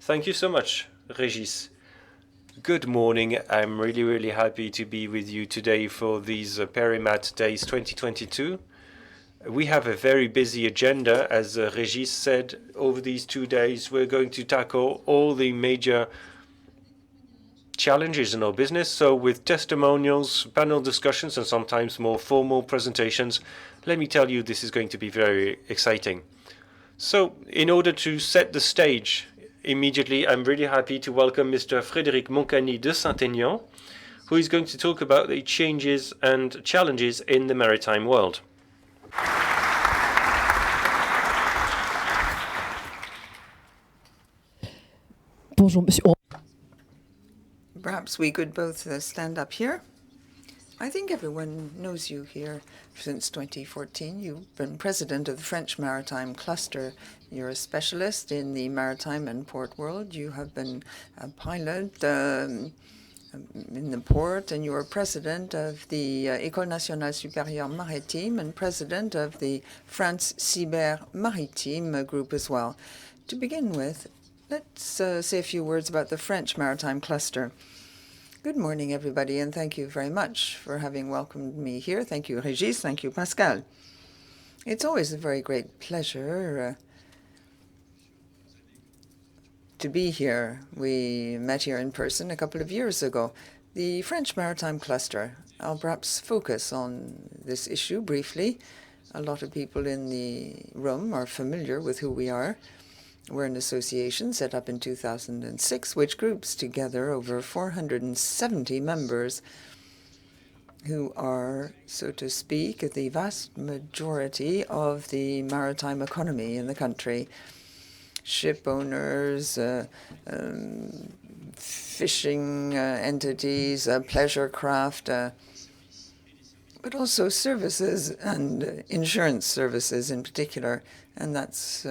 Thank you so much, Régis. Good morning. I'm really happy to be with you today for these Perimat Days 2022. We have a very busy agenda, as Régis said. Over these 2 days, we're going to tackle all the major challenges in our business. So with testimonials, panel discussions, and sometimes more formal presentations, let me tell you, this is going to be very exciting. So in order to set the stage, immediately, I'm really happy to welcome Mr. Frédéric MONCANY de SAINT-AIGNAN, who is going to talk about the changes and challenges in the maritime world. Bonjour, monsieur. Perhaps we could both stand up here. I think everyone knows you here since 2014. You've been president of the French Maritime Cluster. You're a specialist in the maritime and port world. You have been a pilot in the port, and you are president of the École Nationale Supérieure Maritime and president of the France Cyber Maritime group as well. To begin with, let's say a few words about the French Maritime Cluster. Good morning, everybody, and thank you very much for having welcomed me here. Thank you, Régis. Thank you, Pascal. It's always a very great pleasure to be here. We met here in person a couple of years ago. The French Maritime Cluster. I'll perhaps focus on this issue briefly. A lot of people in the room are familiar with who we are. We're an association set up in 2006, which groups together over 470 members who are, so to speak, the vast majority of the maritime economy in the country. Ship owners, fishing entities, pleasure craft, but also services and insurance services in particular. And that's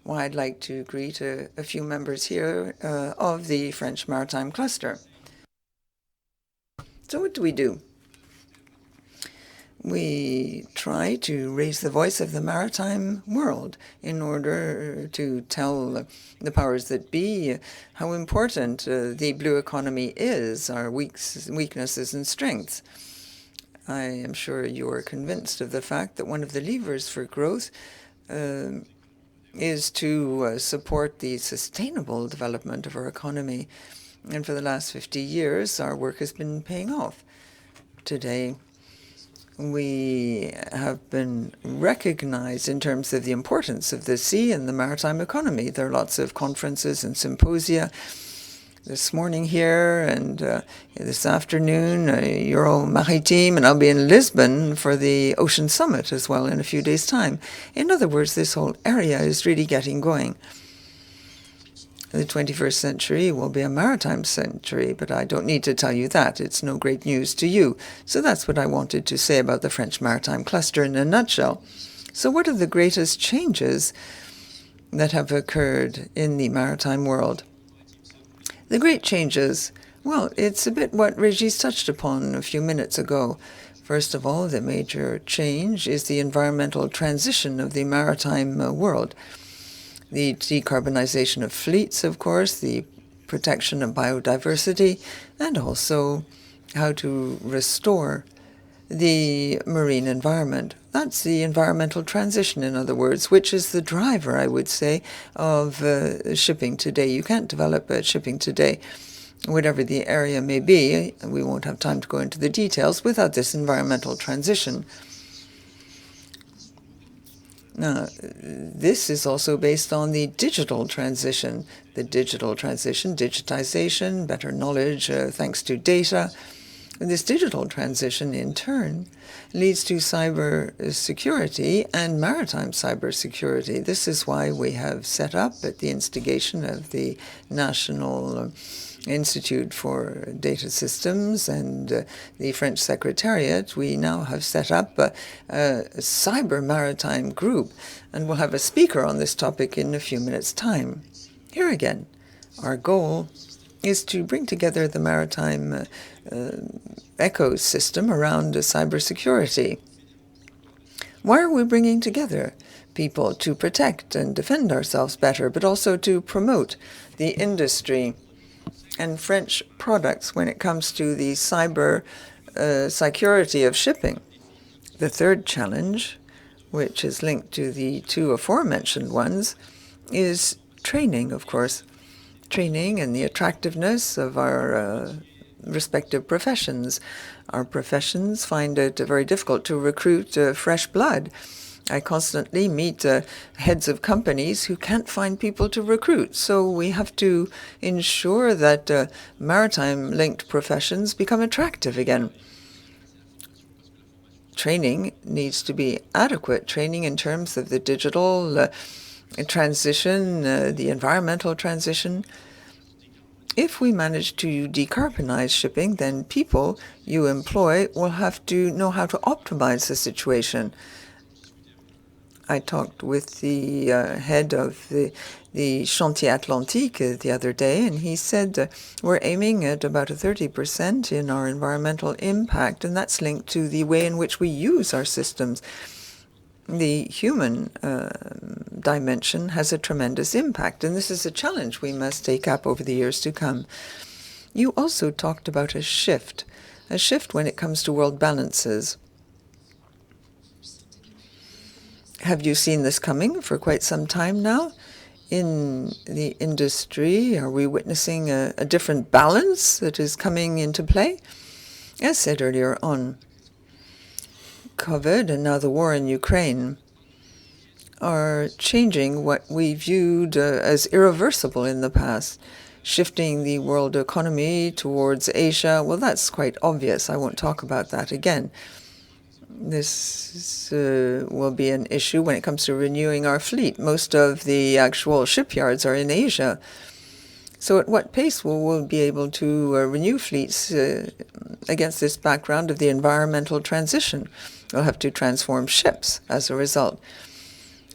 why I'd like to greet a few members here of the French Maritime Cluster. So what do? We try to raise the voice of the maritime world in order to tell the powers that be how important the blue economy is, our weaknesses and strengths. I am sure you are convinced of the fact that one of the levers for growth is to support the sustainable development of our economy. And for the last 50 years, our work has been paying off. Today, we have been recognized in terms of the importance of the sea and the maritime economy. There are lots of conferences and symposia this morning here and this afternoon, Euro Maritime, and I'll be in Lisbon for the Ocean Summit as well in a few days' time. In other words, this whole area is really getting going. The 21st century will be a maritime century, but I don't need to tell you that. It's no great news to you. So that's what I wanted to say about the French Maritime Cluster in a nutshell. So what are the greatest changes that have occurred in the maritime world? The great changes, well, it's a bit what Régis touched upon a few minutes ago. First of all, the major change is the environmental transition of the maritime world. The decarbonization of fleets, of course, the protection of biodiversity, and also how to restore the marine environment. That's the environmental transition, in other words, which is the driver, I would say, of shipping today. You can't develop shipping today, whatever the area may be, and we won't have time to go into the details, without this environmental transition. Now, this is also based on the digital transition. The digital transition, digitization, better knowledge thanks to data. And this digital transition, in turn, leads to cyber security and maritime cyber security. This is why we have set up, at the instigation of the National Institute for Data Systems and the French Secretariat, we now have set up a cyber maritime group, and we'll have a speaker on this topic in a few minutes' time. Here again, our goal is to bring together the maritime ecosystem around cybersecurity. Why are we bringing together people to protect and defend ourselves better, but also to promote the industry and French products when it comes to the cyber security of shipping. The third challenge, which is linked to the two aforementioned ones, is training, of course. Training and the attractiveness of our respective professions. Our professions find it very difficult to recruit fresh blood. I constantly meet heads of companies who can't find people to recruit. So we have to ensure that maritime-linked professions become attractive again. Training needs to be adequate. Training in terms of the digital transition, the environmental transition. If we manage to decarbonize shipping, then people you employ will have to know how to optimize the situation. I talked with the head of the Chantier Atlantique the other day, and he said we're aiming at about a 30% in our environmental impact, and that's linked to the way in which we use our systems. The human dimension has a tremendous impact, and this is a challenge we must take up over the years to come. You also talked about a shift when it comes to world balances. Have you seen this coming for quite some time now? In the industry, are we witnessing a different balance that is coming into play? As said earlier on, COVID and now the war in Ukraine are changing what we viewed as irreversible in the past, shifting the world economy towards Asia. Well, that's quite obvious. I won't talk about that again. This will be an issue when it comes to renewing our fleet. Most of the actual shipyards are in Asia. So at what pace will we be able to renew fleets against this background of the environmental transition? We'll have to transform ships as a result.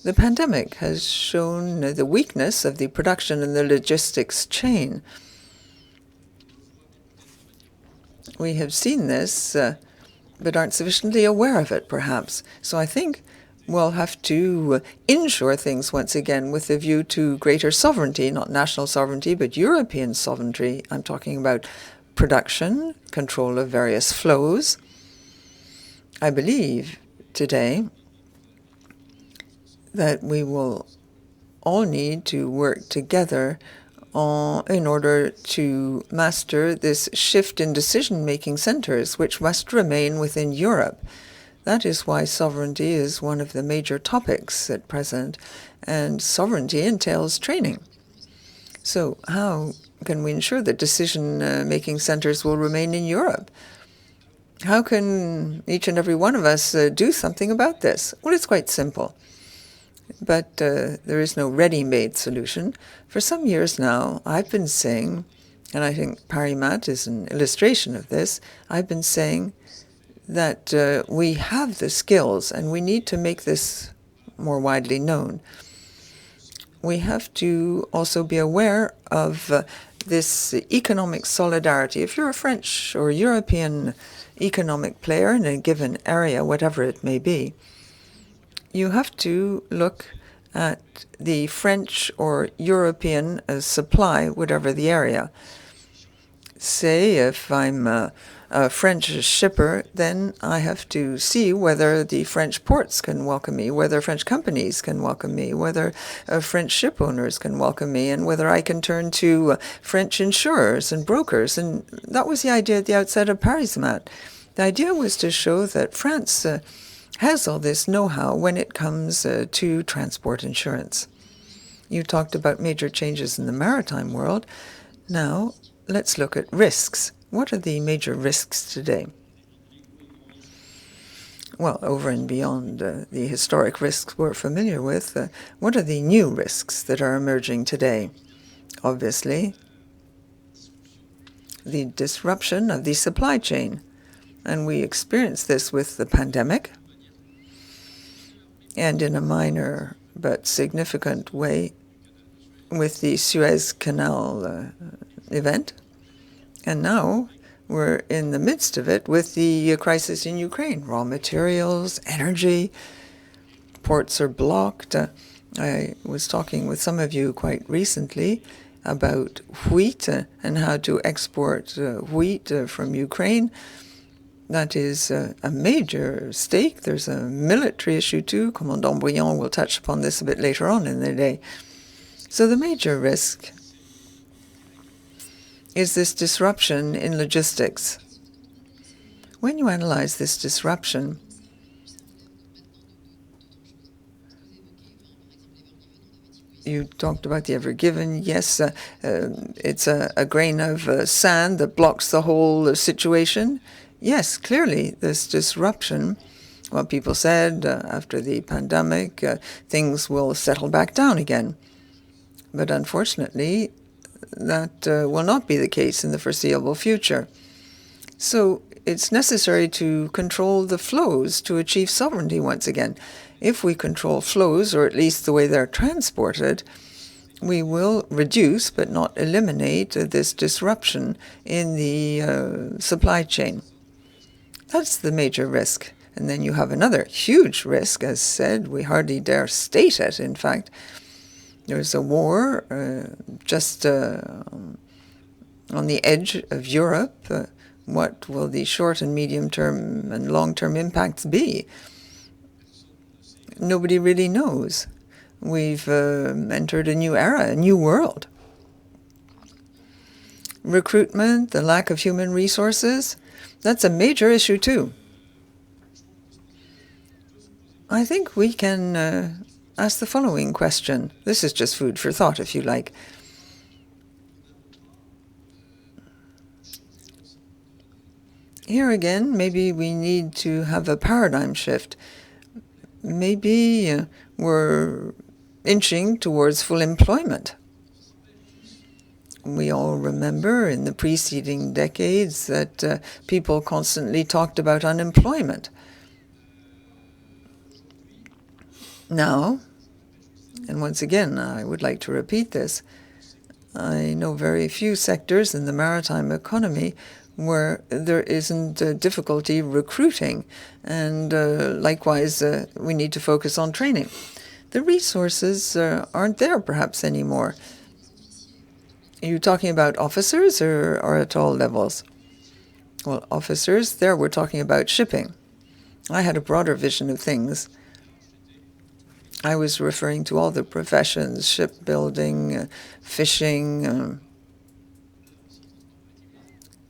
The pandemic has shown the weakness of the production and the logistics chain. We have seen this, but aren't sufficiently aware of it, perhaps. So I think we'll have to ensure things once again with a view to greater sovereignty, not national sovereignty, but European sovereignty. I'm talking about production, control of various flows. I believe today that we will all need to work together in order to master this shift in decision-making centers, which must remain within Europe. That is why sovereignty is one of the major topics at present, and sovereignty entails training. So how can we ensure that decision-making centers will remain in Europe? How can each and every one of us do something about this? Well, it's quite simple. But there is no ready-made solution. For some years now, I've been saying, and I think Parimat is an illustration of this, I've been saying that we have the skills and we need to make this more widely known. We have to also be aware of this economic solidarity. If you're a French or European economic player in a given area, whatever it may be, you have to look at the French or European supply, whatever the area. Say if I'm a French shipper, then I have to see whether the French ports can welcome me, whether French companies can welcome me, whether French ship owners can welcome me, and whether I can turn to French insurers and brokers. And that was the idea at the outset of Parimat. The idea was to show that France has all this know-how when it comes to transport insurance. You talked about major changes in the maritime world. Now, let's look at risks. What are the major risks today? Well, over and beyond the historic risks we're familiar with, what are the new risks that are emerging today? Obviously, the disruption of the supply chain. And we experienced this with the pandemic, and in a minor but significant way with the Suez Canal event. And now we're in the midst of it with the crisis in Ukraine, raw materials, energy. ports are blocked. I was talking with some of you quite recently about wheat and how to export wheat from Ukraine. That is a major stake. There's a military issue too. Commandant Briand will touch upon this a bit later on in the day. So the major risk is this disruption in logistics. When you analyze this disruption, you talked about the Ever Given. Yes, it's a grain of sand that blocks the whole situation. Yes, clearly, this disruption, what people said after the pandemic, things will settle back down again. But unfortunately, that will not be the case in the foreseeable future. So it's necessary to control the flows to achieve sovereignty once again. If we control flows, or at least the way they're transported, we will reduce but not eliminate this disruption in the supply chain. That's the major risk. And then you have another huge risk, as said, we hardly dare state it, in fact. There's a war just on the edge of Europe. What will the short and medium-term and long-term impacts be? Nobody really knows. We've entered a new era, a new world. Recruitment, the lack of human resources, that's a major issue too. I think we can ask the following question. This is just food for thought, if you like. Here again, maybe we need to have a paradigm shift. Maybe we're inching towards full employment. We all remember in the preceding decades that people constantly talked about unemployment. Now, and once again, I would like to repeat this, I know very few sectors in the maritime economy where there isn't difficulty recruiting, and likewise, we need to focus on training. The resources aren't there perhaps anymore. Are you talking about officers or at all levels? Well, officers, there we're talking about shipping. I had a broader vision of things. I was referring to all the professions, shipbuilding, fishing,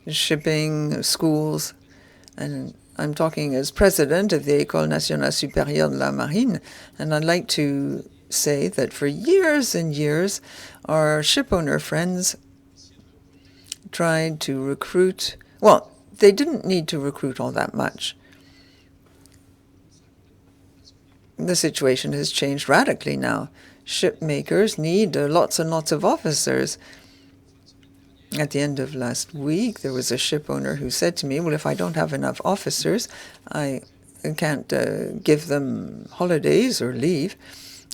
shipping, schools, and I'm talking as president of the École Nationale Supérieure de la Marine, and I'd like to say that for years and years, our shipowner friends tried to recruit, well, they didn't need to recruit all that much. The situation has changed radically now. Ship makers need lots and lots of officers. At the end of last week, there was a ship owner who said to me, well, if I don't have enough officers, I can't give them holidays or leave,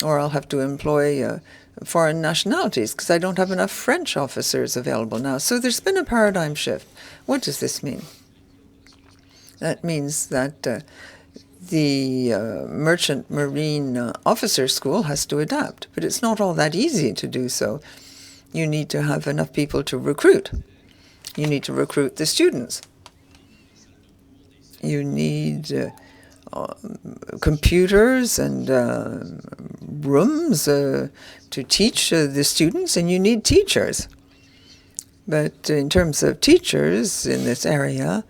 or I'll have to employ foreign nationalities because I don't have enough French officers available now. So there's been a paradigm shift. What does this mean? That means that the Merchant Marine Officer School has to adapt, but it's not all that easy to do so. You need to have enough people to recruit. You need to recruit the students. You need computers and rooms to teach the students, and you need teachers. But in terms of teachers in this area,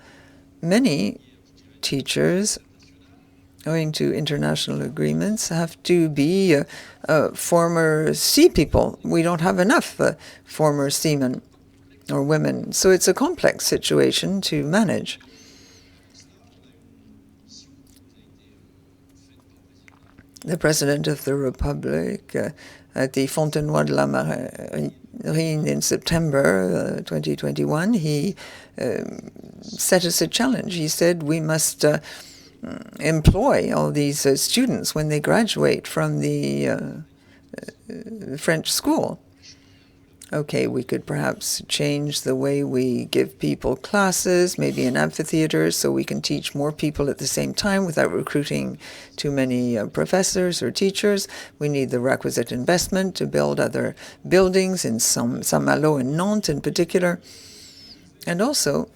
many teachers, owing to international agreements, have to be former sea people. We don't have enough former seamen or women. So it's a complex situation to manage. The President of the Republic at the Fontenoy de la Marine in September 2021, he set us a challenge. He said we must employ all these students when they graduate from the French school. Okay, we could perhaps change the way we give people classes, maybe in amphitheaters, so we can teach more people at the same time without recruiting too many professors or teachers. We need the requisite investment to build other buildings in Saint-Malo and Nantes in particular. And also,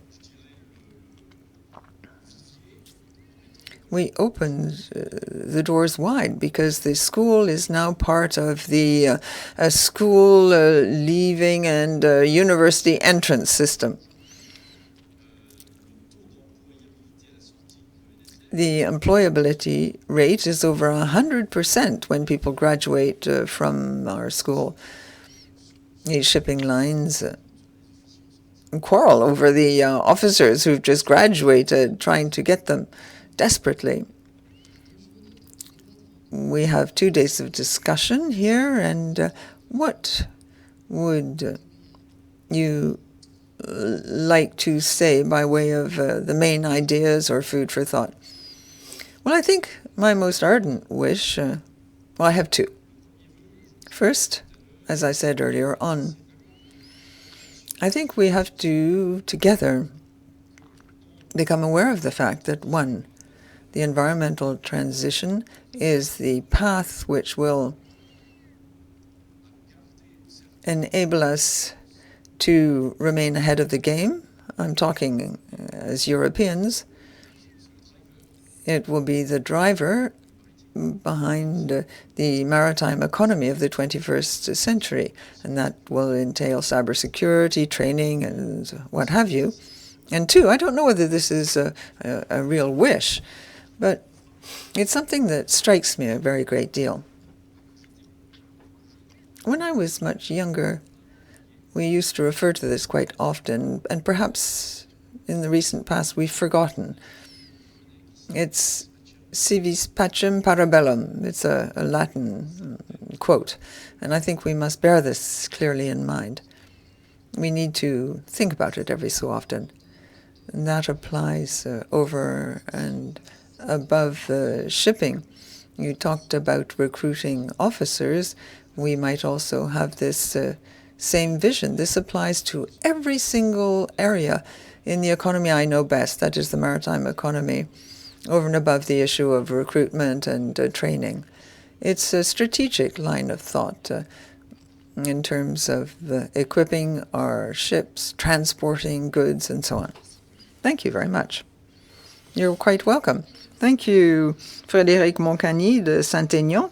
we opened the doors wide because the school is now part of the school leaving and university entrance system. The employability rate is over 100% when people graduate from our school. These shipping lines quarrel over the officers who've just graduated, trying to get them desperately. We have 2 days of discussion here, and what would you like to say by way of the main ideas or food for thought? Well, I think my most ardent wish, well, I have 2. First, as I said earlier on, I think we have to, together, become aware of the fact that, 1, the environmental transition is the path which will enable us to remain ahead of the game. I'm talking as Europeans. It will be the driver behind the maritime economy of the 21st century, and that will entail cybersecurity, training, and what have you. And 2, I don't know whether this is a real wish, but it's something that strikes me a very great deal. When I was much younger, we used to refer to this quite often, and perhaps in the recent past we've forgotten. It's civis pacem para bellum. It's a Latin quote, and I think we must bear this clearly in mind. We need to think about it every so often. And that applies over and above shipping. You talked about recruiting officers. We might also have this same vision. This applies to every single area in the economy I know best, that is the maritime economy, over and above the issue of recruitment and training. It's a strategic line of thought in terms of equipping our ships, transporting goods, and so on. Thank you very much. You're quite welcome. Thank you, Frédéric MONCANY de SAINT-AIGNAN.